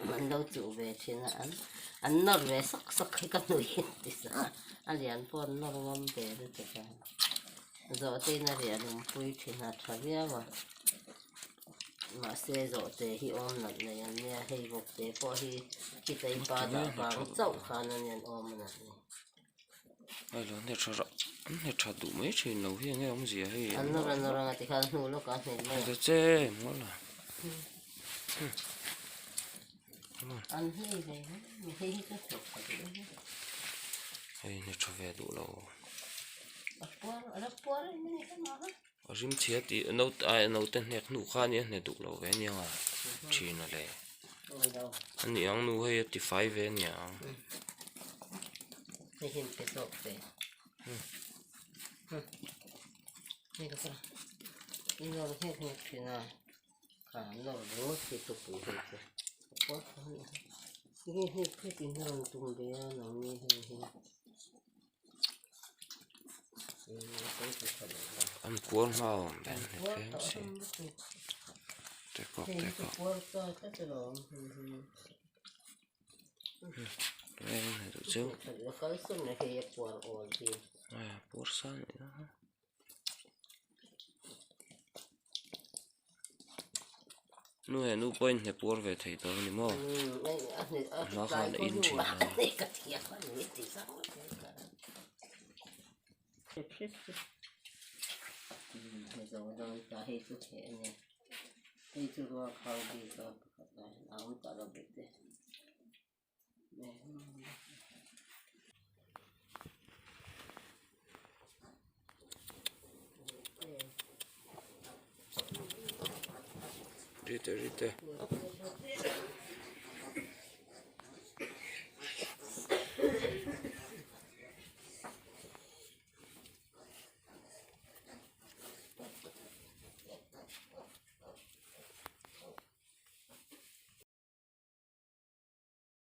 mình đâu chịu về thì là ăn nó về sắc sắc cái con nuôi thì sao ăn liền con nó ngon về được cả rồi tên là riahpui thì là thật mà xe rồi thì hi ôm lần này anh nha hay một thế po hi khi tay ba đã vàng dậu khăn anh nhận ôm lần này ai là nè cha đủ mấy chuyện nấu hi nghe ông gì hay anh nó ra thì khăn nuôi nó cả này thế chứ mua là ăn hi về hi cái thuộc hay nè cha về đủ lâu ở đó này cái nó ở rim chia thì nấu tên nè nụ khan nhé nè đủ lâu về nhá chỉ nó lệ anh nhỉ ông nụ hay thì phải về nhá này hiện cái sọc về này cái này nó hết một chuyện à cả nó đổ thì tụt tụt hết rồi quá cái tiếng nó tung bé nó nghe hay ăn cuốn mau bên này cái gì để cọc đây này được chưa à bột xanh nữa nuôi nuôi bên này bột về thầy đó nhưng mà nó khá là in chỉ rồi rồi cả hết chút thế này hết chút qua khâu đi rồi áo cả là biết đấy rite